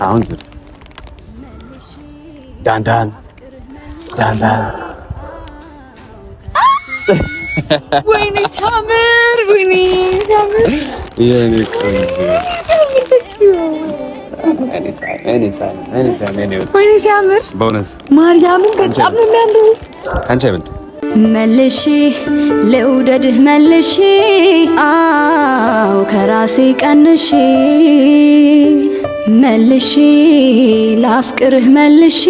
አሁን ዳንዳን ወይኔ ሳምር ወይኔ ሳምር በእውነት ማርያምን በጣም ነው የሚያምረው። ካንቺ አይበልጥም። መልሼ ልውደድህ መልሼ አው ከራሴ ቀንሼ መልሼ ላፍቅርህ መልሼ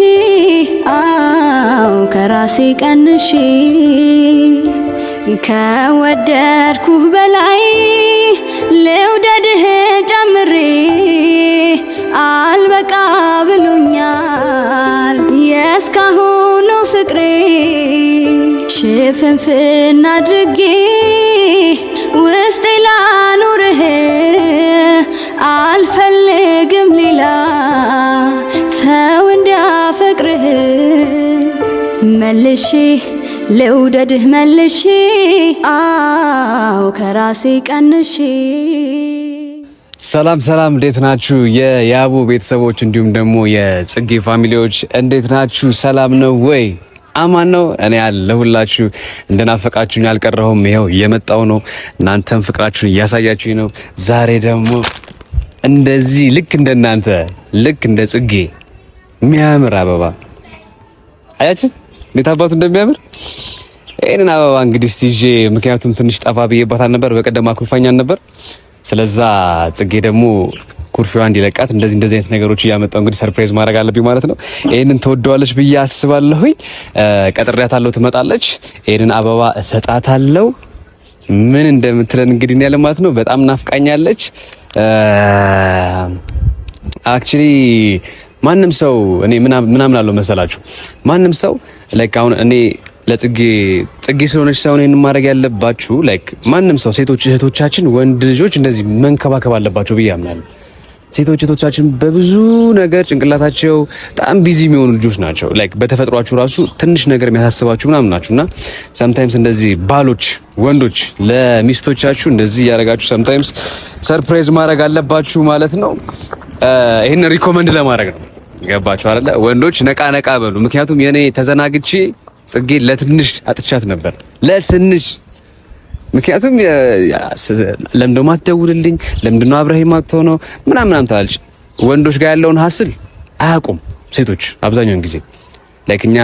አው ከራሴ ቀንሼ ከወደድኩህ በላይ ልውደድህ ጨምሬ አልበቃ ብሎኛል የእስካሁኑ ፍቅሬ ሽፍንፍና አድርጌ ውስጤ ላኑርህ አልፈልግም ሌላ ሰው እንዲያፈቅርህ መልሼ ልውደድህ መልሼ አው ከራሴ ቀንሼ። ሰላም ሰላም፣ እንዴት ናችሁ የያቡ ቤተሰቦች እንዲሁም ደግሞ የጽጌ ፋሚሊዎች እንዴት ናችሁ? ሰላም ነው ወይ? አማን ነው? እኔ ያለሁላችሁ እንደናፈቃችሁኝ አልቀረሁም። ይሄው እየመጣው ነው። እናንተም ፍቅራችሁን እያሳያችሁኝ ነው። ዛሬ ደግሞ እንደዚህ ልክ እንደናንተ ልክ እንደ ጽጌ የሚያምር አበባ አያችሁት? እንዴት አባቱ እንደሚያምር ይሄንን አበባ እንግዲህ ይዤ፣ ምክንያቱም ትንሽ ጠፋ ብዬባታል ነበር፣ በቀደም አኩርፋኛል ነበር። ስለዛ ጽጌ ደግሞ ኩርፊዋ እንዲለቃት እንደዚህ አይነት ነገሮች እያመጣው እንግዲህ ሰርፕራይዝ ማድረግ አለብኝ ማለት ነው። ይሄንን ተወደዋለች ብዬ አስባለሁኝ። ቀጥሬያታለሁ፣ ትመጣለች። ይሄንን አበባ እሰጣታለሁ። ምን እንደምትለን እንግዲህ ነው ያለ ማለት ነው። በጣም ናፍቃኛለች። አክቹሊ ማንም ሰው እኔ ምናምን አለው መሰላችሁ፣ ማንም ሰው ላይክ አሁን እኔ ለጽጌ ስለሆነች ሳይሆን ይሄን ማድረግ ያለባችሁ ላይክ ማንም ሰው ሴቶች እህቶቻችን፣ ወንድ ልጆች እንደዚህ መንከባከብ አለባቸው ብዬ አምናለሁ። ሴቶች እህቶቻችን በብዙ ነገር ጭንቅላታቸው በጣም ቢዚ የሚሆኑ ልጆች ናቸው። ላይክ በተፈጥሯችሁ ራሱ ትንሽ ነገር የሚያሳስባችሁ ምናምን ናችሁና ሰምታይምስ እንደዚህ ባሎች ወንዶች ለሚስቶቻችሁ እንደዚህ ያደርጋችሁ ሰምታይምስ ሰርፕራይዝ ማድረግ አለባችሁ ማለት ነው። ይሄን ሪኮመንድ ለማድረግ ነው። ገባችሁ አይደለ? ወንዶች ነቃ ነቃ በሉ። ምክንያቱም የኔ ተዘናግቼ ጽጌ ለትንሽ አጥቻት ነበር ለትንሽ። ምክንያቱም ለምንድነው ማትደውልልኝ? ለምንድነው አብረህ ማትሆነው? ምናምን ታላለች። ወንዶች ጋር ያለውን ሀስል አያውቁም ሴቶች አብዛኛውን ጊዜ። ላይክ እኛ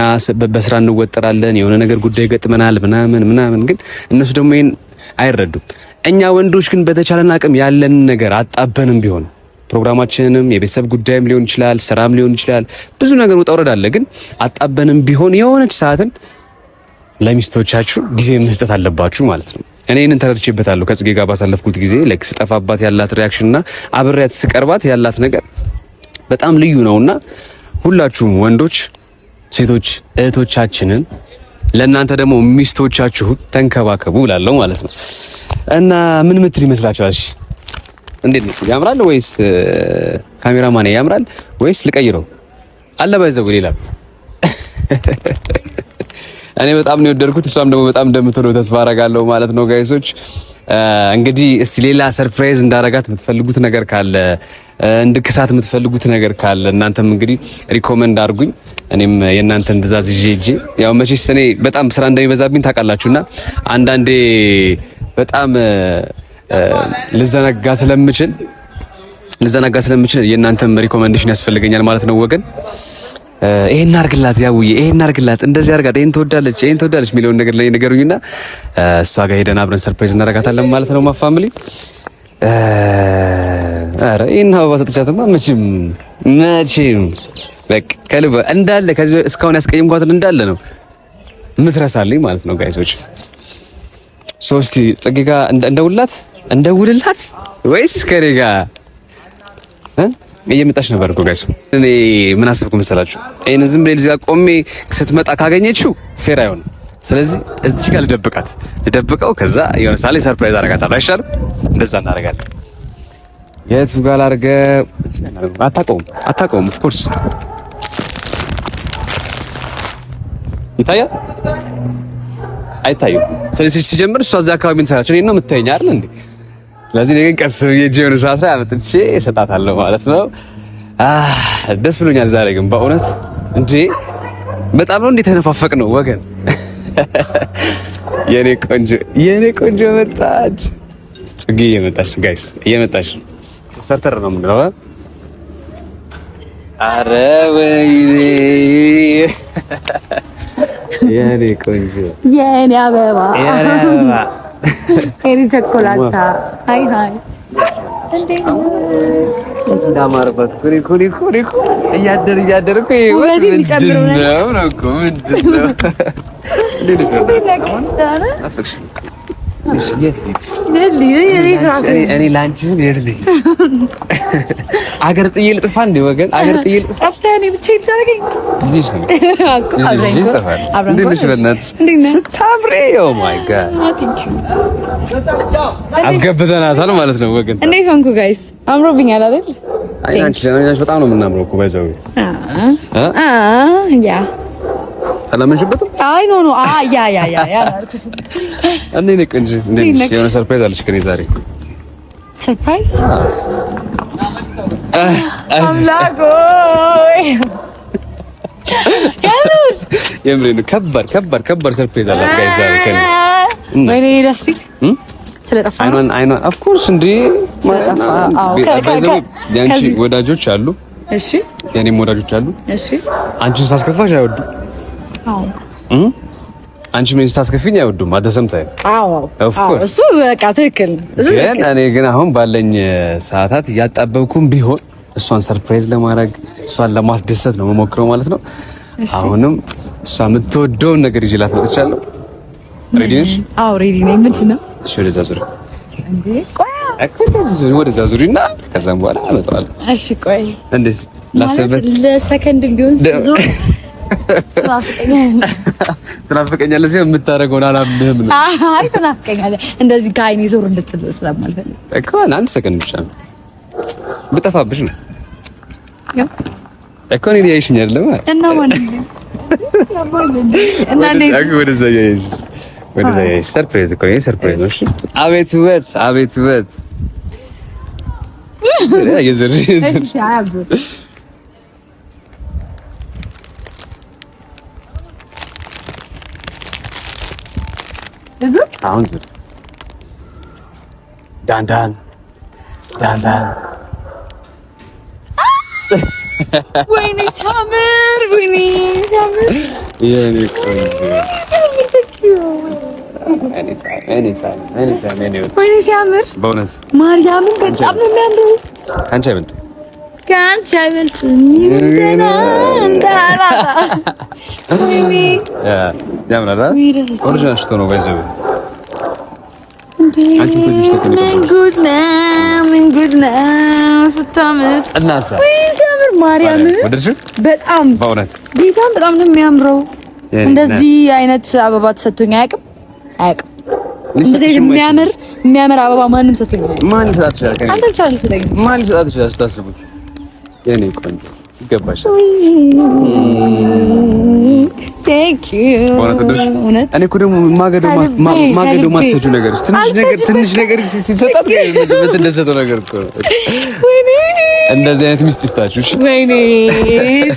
በስራ እንወጠራለን፣ የሆነ ነገር ጉዳይ ገጥመናል ምናምን፣ ግን እነሱ ደግሞ ይሄን አይረዱም። እኛ ወንዶች ግን በተቻለን አቅም ያለን ነገር አጣበንም ቢሆን ፕሮግራማችንንም የቤተሰብ ጉዳይም ሊሆን ይችላል፣ ስራም ሊሆን ይችላል፣ ብዙ ነገር ውጣ ውረድ አለ። ግን አጣበንም ቢሆን የሆነች ሰዓትን ለሚስቶቻችሁ ጊዜ መስጠት አለባችሁ ማለት ነው። እኔ እኔን ተረድቼበታለሁ ከጽጌ ጋር ባሳለፍኩት ጊዜ። ላይክ ስጠፋባት ያላት ሪአክሽንና አብሬያት ስቀርባት ያላት ነገር በጣም ልዩ ነውና ሁላችሁም ወንዶች ሴቶች እህቶቻችንን ለእናንተ ደግሞ ሚስቶቻችሁ ተንከባከቡ እላለሁ ማለት ነው። እና ምን ምትል ይመስላችኋል? እሺ እንዴት ነው? ያምራል ወይስ ካሜራማን ያምራል ወይስ ልቀይረው? አለ ባይዘው ሌላ እኔ በጣም ነው የወደድኩት፣ እሷም ደግሞ በጣም እንደምትወደው ተስፋ አደርጋለሁ ማለት ነው። ጋይሶች እንግዲህ እስቲ ሌላ ሰርፕራይዝ እንዳረጋት የምትፈልጉት ነገር ካለ፣ እንድክሳት የምትፈልጉት ነገር ካለ እናንተም እንግዲህ ሪኮመንድ አድርጉኝ። እኔም የእናንተን ትዕዛዝ ይዤ ያው መቼስ እኔ በጣም ስራ እንደሚበዛብኝ ታውቃላችሁና አንዳንዴ በጣም ልዘነጋ ስለምችል የእናንተም ሪኮመንዴሽን ያስፈልገኛል ማለት ነው ወገን። ይሄን አርግላት ያውዬ፣ ይሄን አርግላት፣ እንደዚህ አርጋት፣ ይሄን ትወዳለች የሚለውን ነገር ላይ ንገሩኝና እሷ ጋር ሄደን አብረን ሰርፕራይዝ እናደርጋታለን ማለት ነው። ማፋምሊ አረ ይሄን አበባ ሰጥቻትማ መቼም በቃ ከልብ እንዳለ ከዚህ እስካሁን ያስቀየምኳትን እንዳለ ነው ምትረሳልኝ ማለት ነው ጋይሶች። ሶስቲ ጽጌ ጋር እንደውልላት ወይስ ከኔ ጋር እየመጣች ነበር እኮ ጋይስ። እኔ ምን አሰብኩ መሰላችሁ? ይሄን ዝም ብለ እዚህ ጋር ቆሜ ስትመጣ ካገኘችው ፌር አይሆንም። ስለዚህ እዚህ ጋር ልደብቀው፣ ከዛ የሆነ ሳሌ ሰርፕራይዝ አደርጋታለሁ። አይሻልም? እንደዛ እናደርጋለን። የቱ ጋር ላድርገው? አታውቀውም ኦፍ ኮርስ ይታያል። አይታዩም። ስለዚህ ሲጀምር እሷ እዛ አካባቢ እንሰራች እኔ ነው የምታየኝ አይደል እንዴ? ስለዚህ እኔ ግን ቀስ ብዬ ጀምር ሰዓት ላይ አመጥቼ እሰጣታለሁ ማለት ነው። ደስ ብሎኛል ዛሬ ግን በእውነት እንዴ በጣም ነው እንዴ ተነፋፈቅ ነው ወገን። የኔ ቆንጆ መጣች። ጽጌ እየመጣች ጋይስ እየመጣች ሰርተር ነው የምንለው። አረ ወይኔ የኔ ቆንጆ የኔ አበባ የኔ ቸኮላታ ሃይ እንዳማረባት ኩሪ እያደር እኮ ውበት የሚጨምረው ነው እኮ ምንድነው? እኔ ላንቺ አገር ጥዬ ልጥፋ እንደ ወገን አገር ጥዬ ልጥፋ አፍታኔ ብቻ ይታረገኝ ልጅ ነው ስታምሪ ኦ ማይ ጋድ አስገብተናታል ማለት ነው ወገን። እንዴት ሆንኩ ጋይስ? አምሮብኛል አይደል? አንቺ በጣም ነው የምናምረው እኮ ባይዘው ያ አላመንሽበትም? አይ ኖ ያ እንዴ ነህ እንጂ እንዴ የሆነ ሰርፕራይዝ አለሽ ከኔ ዛሬ። ሰርፕራይዝ የምሬን ከባድ ሰርፕራይዝ አለ ጋይስ ዛሬ ከኔ። ወይኔ ደስ ይል ስለጠፋ አይኗን ኦፍ ኮርስ እንዴ ያንቺ ወዳጆች አሉ። እሺ የኔም ወዳጆች አሉ። እሺ አንቺን ሳስከፋሽ አይወዱም። አዎ አንቺ ምን ስታስከፊኝ አይወዱም። አደሰምታይ አዎ ኦፍ ኮርስ እሱ በቃ ትክክል። እኔ ግን አሁን ባለኝ ሰዓታት እያጣበብኩም ቢሆን እሷን ሰርፕራይዝ ለማድረግ እሷን ለማስደሰት ነው የምሞክረው ማለት ነው። አሁንም እሷ የምትወደውን ነገር ይዤላት መጥቻለሁ። ሬዲ ነሽ? አዎ ሬዲ ነኝ። ምንድን ነው? እሺ ወደዛ ዙሪ እንዴ ቆይ ወደዛ ዙሪና ከዛም በኋላ አመጣዋለሁ። እሺ ቆይ እንዴት ላስብበት ለሰከንድ ቢሆን ዙር ትናፍቀኛለህ ሲሆን የምታደርገውን አላምህም ነው። አይ ትናፍቀኛለህ እንደዚህ ከዓይኔ ዞር እንድትል ስለማልፈልግ እኮ አንድ ሰከንድ ብቻ ነው ብጠፋብሽ ነው እኮ እኔ ያይሽኝ አይደለም እና ማለት ነው እና እንዴት ወደዛ ያይሽ ሰርፕራይዝ እኮ ነው። ሰርፕራይዝ ነው። እሺ አቤት ውበት የዘርሽ አሁን ዳንዳን ወይኔ ሳምር የኔ ቆንጆ ወይኔ ሲያምር በእውነት ማርያምን በጣም ነው የሚያምረው። ከአንቺ አይበልጥ ያምራል። ኦሪጂናል ሽቶ ነው ባይዘው ምን ጉድ ነው ስታምር እናሳ ሲያምር ማርያምን በጣም በእውነት ጌታን በጣም ነው የሚያምረው። እንደዚህ አይነት አበባ ተሰጥቶኝ አያውቅም። እንደዚህ የሚያምር አበባ ማንም ሰጥቶኝ አያውቅም። ማን ይሰጣት ይችላል? አንተ ብቻ ነው ሰጠኝ። ማን ይሰጣት ይችላል? ስታስቡት የኔ ቆንጆ ይገባሻል። ቴንክ ዩ እኔ እኮ ደግሞ ማገዶ ማትሰጪው ነገር ትንሽ ነገር ሲሰጣት የምትደሰተው ነገር እኮ ነው። ወይኔ እንደዚህ አይነት ሚስት ይስጣችሁ። እሺ ወይኔ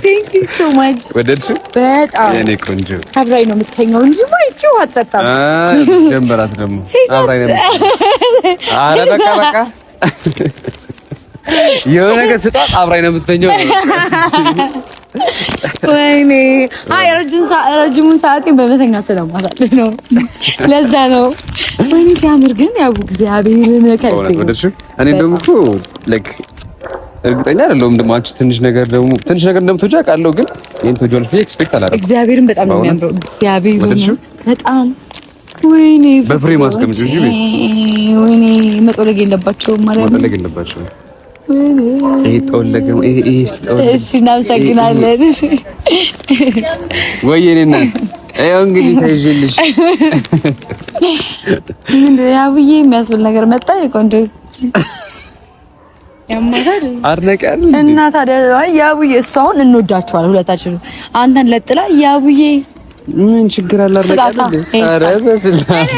ቴንክ ዩ ሶ ማች ወደድሽው? በጣም የኔ ቆንጆ አብራኝ ነው የምትተኛው እንጂ ማይጪው አጠጣም። ጀምበራት ደግሞ አብራኝ ነው። ኧረ በቃ የሆነ ነገር ስጣት አብራኝ ነው የምትተኛው። ወይኔ አይ ረጅሙን ሰዓቴን በመተኛ ስለማሳልፍ ነው። ለዛ ነው። ወይኔ ሲያምር ግን ያው እግዚአብሔርን ከልቤ እኔ ደግሞ እኮ ላይክ እርግጠኛ አይደለሁም ደግሞ አንቺ ትንሽ ነገር እንደምትወጪ አውቃለሁ፣ ግን ይሄን ትወጂዋለሽ ብዬ ኤክስፔክት አላደረኩም። እግዚአብሔርን በጣም ነው የሚያምረው። እግዚአብሔርን በጣም ወይኔ በፍሬ ማስቀምጪው እንጂ ወይኔ መጠወለግ የለባቸውም ማለት ነው። መጠወለግ የለባቸውም። ይሄ ጠወለገ ይሄ እስኪጠወለግ። እሺ እናመሰግናለን። ወይኔ እናት ይኸው እንግዲህ ተይዤልሽ ምንድን ነው ያብዬ የሚያስብል ነገር መጣ። ቆንጆ ያማታል አድነቃል እና ታዲያ ያብዬ እሱ አሁን እንወዳቸዋለን ሁለታችን። አንተን ለጥላ ያብዬ ምን ችግር አለ? ኧረ በስላሴ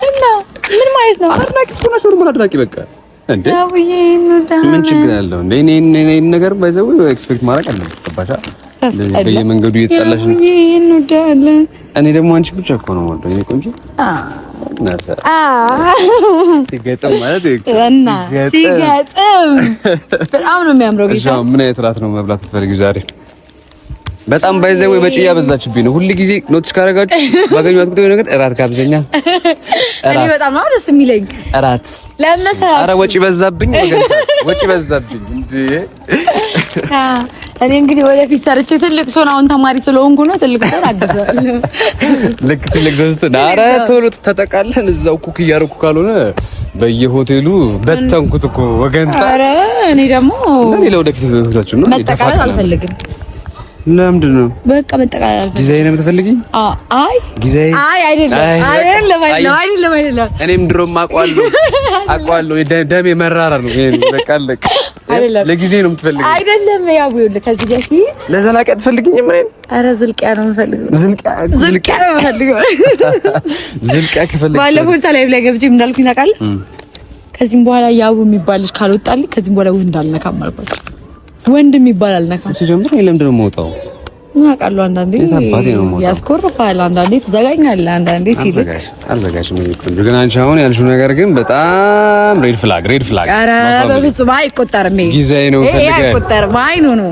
እና ምን ማለት ነው? አድናቂ ሆነሽ ኖርማል አድናቂ በቃ እንዴ ምን ችግር አለው እንዴ? እኔ ነገር ባይዘው ኤክስፔክት ማድረግ አለበት። ገባሻ? በየመንገዱ እየተጣላሽ ነው። እኔ ደግሞ አንቺ ብቻ እኮ ነው ወንዶ እኔ ቆንጆ ሲገጥም ማለት እና ሲገጥም በጣም ነው የሚያምረው። ጌታ ምን አይነት እራት ነው መብላት ፈልጊ ዛሬ? በጣም ባይዘው በጭያ በዛችብኝ ነው። ሁሉ ጊዜ ኖቲስ ካደረጋችሁ ባገኘኋት ቁጥር ነገር እራት ጋብዘኛ። እኔ በጣም ነው ደስ የሚለኝ እራት ለምሳሌ። ኧረ ወጪ በዛብኝ ወጪ በዛብኝ እንዴ! እኔ እንግዲህ ወደፊት ሰርቼ ትልቅ ሰው አሁን ተማሪ ስለሆንኩ ነው ትልቅ ሰው አግዛለሁ። ልክ ትልቅ ሰው ስትል ኧረ ቶሎ ተጠቃለን እዛው ኩክ እያደረኩ ካልሆነ በየሆቴሉ በተንኩት እኮ ወገንታ። ኧረ እኔ ደግሞ ለወደፊት ህይወታችን ነው መጠቃለል አልፈልግም። ለምንድን ነው በቃ መጠቃለል አልፈልግም። ጊዜዬ ነው የምትፈልጊኝ? አይ ጊዜዬ አይደለም። እኔም ድሮም አውቀዋለሁ ደሜ መራራ ነው። ይሄን በቃ አለቀ። ለጊዜ ነው የምትፈልጊኝ? አይደለም ያው ይኸውልህ ከዚህ በፊት ለዘላቂ አትፈልጊኝም? ምን? ኧረ ዝልቂያ ነው የምፈልገው። ዝልቂያ ነው የምፈልገው። ዝልቂያ ከፈለግሽ ባለፈው ላይ ላይ ገብቼ እንዳልኩኝ ታውቃለህ? ከዚህም በኋላ ያው የሚባል ልጅ ካልወጣልኝ ከዚህም በኋላ ወንድ አልነካም አልኳት። ወንድ የሚባል አልነካም ሲጀምር ለምንድን ነው የምወጣው? አውቃለሁ። አንዳንዴ ያስኮርፋል፣ አንዳንዴ ትዘጋኛለህ፣ አንዳንዴ ሲልክ አልዘጋሽም። ግን አንቺ አሁን ያልሽው ነገር ግን በጣም ሬድ ፍላግ። ኧረ በፍጹም አይቆጠርም። ጊዜዬ ነው ፈልገህ አይቆጠርም። አይኑ ነው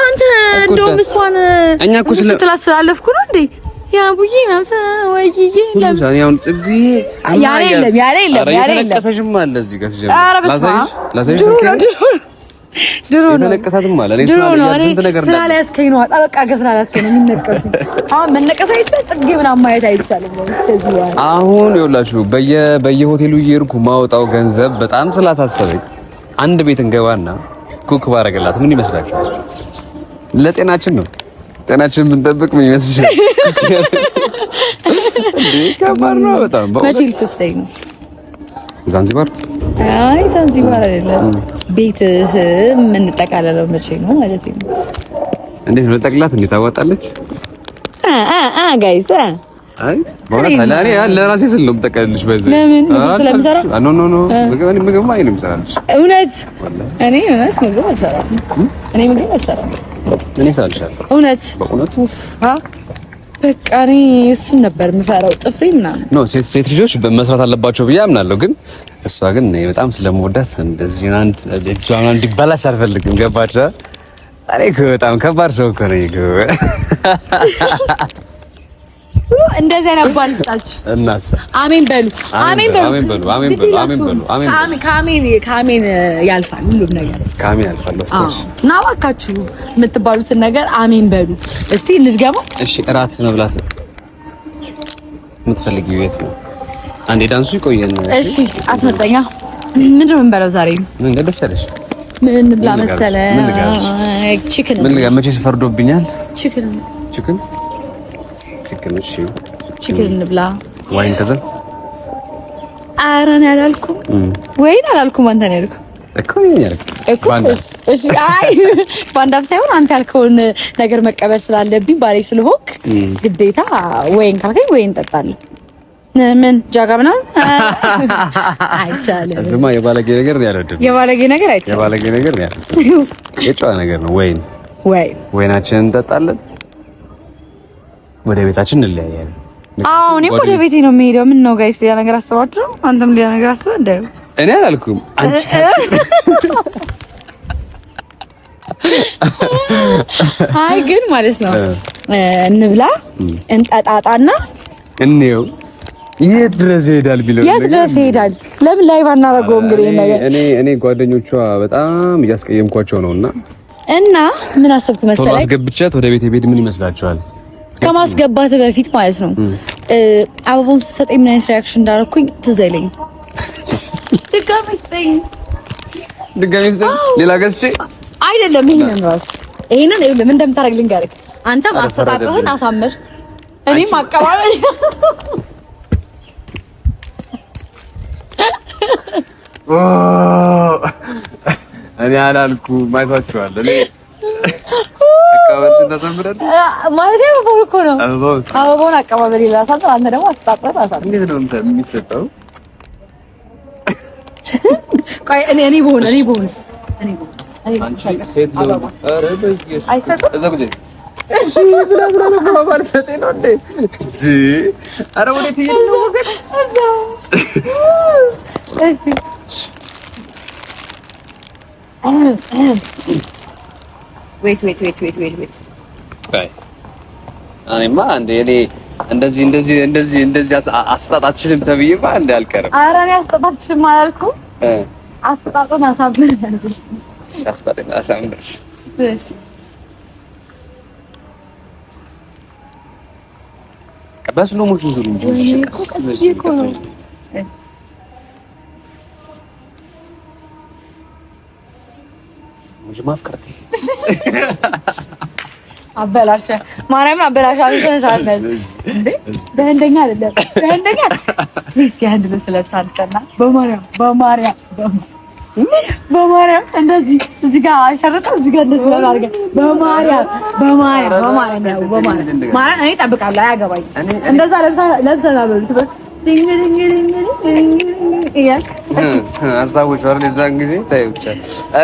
አንተ እንደውም እሷን እኛ እኮ ስላለፍኩ ነው እንዴ ያ ቡዬ ነው ወይዬ ለምን ያው ጽጌ ያሬ የለም ተነቀሰሽም አለ እዚህ ጋር ሲጀምር ላሳይሽ ድሮ ነው ተነቀሳትም አለ እኔ ስላልያዝኩት ነገር ነው ስላልያዝከኝ ነው በቃ ስላልያዝከኝ ነው የሚነቀሱ። አሁን መነቀስ አይቻልም፣ ጽጌ ምናምን ማየት አይቻልም። አሁን ይኸውላችሁ በየሆቴሉ እየሄድኩ ማውጣው ገንዘብ በጣም ስላሳሰበኝ አንድ ቤት እንገባና ኩክ ባረገላት ምን ይመስላችኋል? ለጤናችን ነው። ጤናችን ብንጠብቅ ምን ይመስልሻል? እንዴ ከባድ ነው በጣም። መቼ ልትወስደኝ ነው? ዛንዚባር? አይ ዛንዚባር አይደለም፣ ቤትህ የምንጠቃለለው መቼ ነው ማለት ነው? እንዴት ነው ጠቅላት? እንዴት ታዋጣለች? ጋይስ አይ በእውነት እኔ ለራሴ ስል ነው የምጠቃልልሽ። በዚህ ለምን ስለምሰራ? ኖ ምግብ አይንም ሰራልሽ። እውነት ምግብ አልሰራም። እኔ ምግብ አልሰራም። እኔ እሰራልሻለሁ። እውነት በእውነት በቃ እኔ እሱን ነበር የምፈራው፣ ጥፍሬ ምናምን። ኖ ሴት ልጆች መስራት አለባቸው ብዬ አምናለሁ። ግን እሷ ግን እኔ በጣም ስለምወዳት እንደዚህ አንድ እጇን እንዲበላሽ አልፈልግም። ገባች? እኔ በጣም ከባድ ሰው እኮ ነኝ። እንደዚህ አይነት ባል ይስጣችሁ እናሳ። አሜን በሉ፣ አሜን በሉ፣ አሜን በሉ፣ አሜን በሉ፣ አሜን በሉ፣ አሜን። ከአሜን ያልፋል ሁሉም ነገር፣ ከአሜን ያልፋል። ኦፍኮርስ እና እባካችሁ የምትባሉትን ነገር አሜን በሉ። እስቲ እንድገመው። እሺ እራት መብላት የምትፈልጊው የት ነው? አንዴ ዳንሱ ይቆየን። እሺ አስመጣኛ። ምንድን ነው የምንበላው ዛሬ? ምን ደስ ያለሽ? ምን ብላ መሰለ? ቺክን። ምን ልጋ? መቼ ፈርዶብኛል? ቺክን ቺክን እንብላ። ዋይን ከዛ ኧረ እኔ አላልኩም፣ ወይን አላልኩም። አንተ ነው ያልኩህ እኮ ባንዳ። እሺ አይ ባንዳ ሳይሆን አንተ ያልከውን ነገር መቀበል ስላለብኝ ባሌ ስለሆንክ ግዴታ ወይን ካልከኝ ወይን እንጠጣለን። ምን ጃጋ ምናምን አይቻልም። እዚህማ የባለጌ ነገር ነው ያለው። የባለጌ ነገር አይቻልም። የባለጌ ነገር ነው ያለው። የጨዋ ነገር ነው። ወይናችንን እንጠጣለን፣ ወደ ቤታችን እንለያያለን። አዎ እኔም ወደ ቤቴ ነው የምሄደው። ምን ነው ጋይስ ሌላ ነገር አስባችሁ ነው? አንተም ሌላ ነገር አስበህ እንዳዩ። እኔ አላልኩም አንቺ አይ ግን ማለት ነው እንብላ እንጠጣጣና እንየው የት ድረስ ይሄዳል ቢለው የት ድረስ ይሄዳል። ለምን ላይቭ አናደርገውም? እንግዲህ ነገር እኔ ጓደኞቿ በጣም እያስቀየምኳቸው ነውና ምን አሰብክ መሰለኝ ማስገብቻት ወደ ቤቴ ቤት ምን ይመስላችኋል? ከማስገባት በፊት ማለት ነው አበባውን ስትሰጠኝ ምን አይነት ሪአክሽን እንዳደረኩኝ ትዝ አይለኝም። ድጋሚ ስጠኝ ሌላ ገዝቼ አይደለም። ይሄንን ምን እንደምታደርግልኝ ጋር አንተም አሰጣጥህን አሳምር፣ እኔም አቀባበል እኔ አላልኩም። ማይቷችኋል። እኔ አቀባበልሽ ተሰምረን ማለት ነው እኮ ነው አበባውን አቀባበል ይላሳል። አንተ ደግሞ አስጣጣት አሳል እንዴት ነው የሚሰጠው? ቆይ እኔ ቦንስ አንቺ ሴት ነው። ኧረ በኢየሱስ አይሰጥም። እዛ ቁጭ እሺ ብላ ነው ማለት ነው እንዴ? እሺ ኧረ ወዴት እየሄድን ነው? እሺ ዌት እኔማ እንደ እኔ እንደዚህ አስጣጣችንም ተብዬማ እንደ አልቀርም። ኧረ እኔ አስጣጣችንም አላልኩም። አስጣጣን አሳምረሽ አስጣጣን አሳምረሽ በስሎ ሞሽን ዙሩ እንጂ ሙጅ ማፍቀርት አበላሸ ማርያምን አበላሸ። አንተን ሳትነዝ እንዴ በእንደኛ አይደለም በእንደኛ እስቲ አንድ ልብስ ለብሳ አልቀና በማርያም እንደዚህ እዚህ ጋር አሸርጣ እዚህ ጋር እንደዚህ ብላ አድርገህ በማርያም እኔ እጠብቃለሁ። አያገባኝም። እንደዛ ለብሰና በሉት አስታውሻለሁ አይደል? እዛን ጊዜ ታየው ብቻ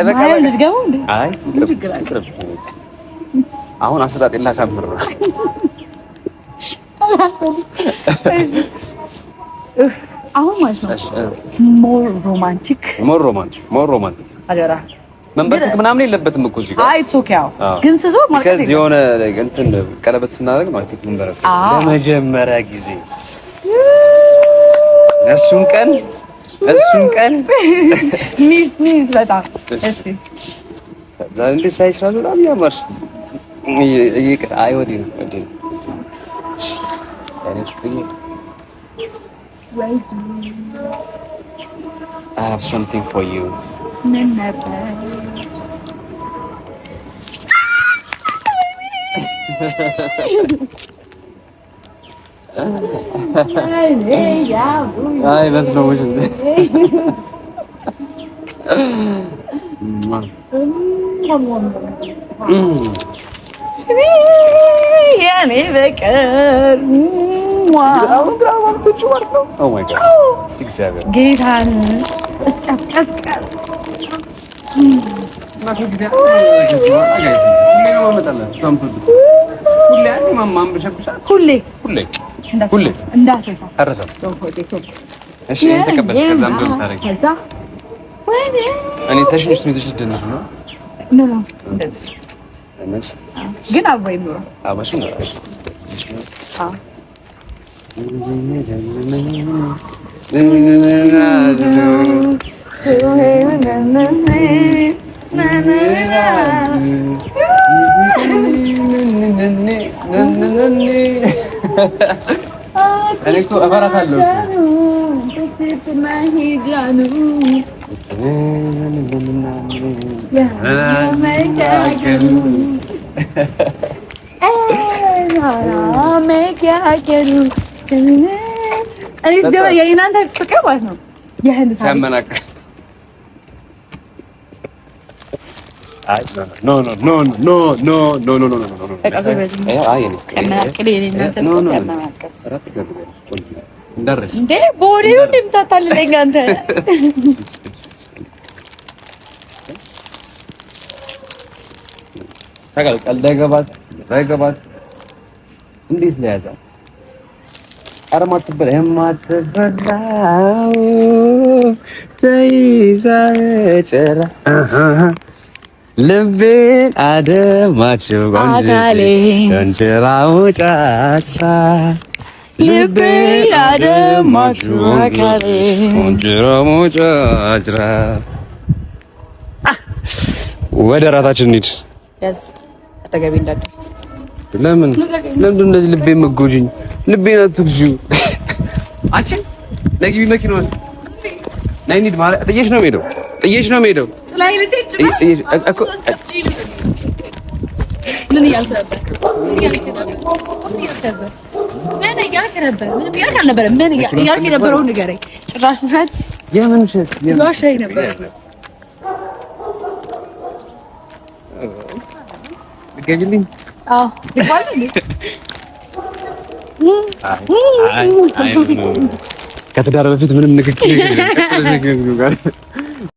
በቃ ልድገመው እንዴ? አይ አሁን አሰጣጥ ላሳምር ነው። አሁን ማለት ነው ሞር ሮማንቲክ አደራ መንበርከክ ምናምን የለበትም እኮ እዚህ ጋር። አይ ኦኬ ግን ስዞር ማለት ነው ከዚህ የሆነ እንትን ቀለበት ስናደርግ ማለት ነው መንበርከክ ለመጀመሪያ ጊዜ እሱን ቀን ሚስ በጣም እሺ ዛሬ እንደ ሳይሻል በጣም ያማርሽ ወዲህ I have something for you. Ay, that's no way. Come on. ያኔ በቀር Oh my God. እግዚአብሔር ጌታን ሁሌ እንዳትረሳ። እሺ ተቀበልሽ። ከዛም ደግሞ ታረጊ እኔ ተሽንሽ ትይዝሽ ደንሽ ነው ግን አባይ ነው አባሽ ነው እኔ እኮ እፈራታለሁ። የእናንተ ፍቅር ማለት ነው ሲያመናቅ እንዴ በወዲሁ እንደምታታልለኝ አንተ እንዳይገባት እንዴት ነው ያዛት? ኧረ የማትበላው ተይዛ ጭራ ልቤን አደማችው ቆንጅራው ጫጭራ ልቤን አደማችው ቆንጅራው ጫጭራ። ወደ እራታችን እንሂድ። አጠገቤ እንዳትደርስ። ለምን እንደዚህ ልቤን መጎጂኝ? ልቤን አትግጂው። አንቺ ለግቢ መኪና ውስጥ ነይ እንሂድ ማለት ጥዬሽ ነው የምሄደው። ምን እያልክ ነበር? ንገረኝ። ጭራሽ ውሸት። የምን ውሸት? ዋሻኝ ነበር። ልትገቢልኝ አዎ ይባል ከተዳረ በፊት ምንም ንግግር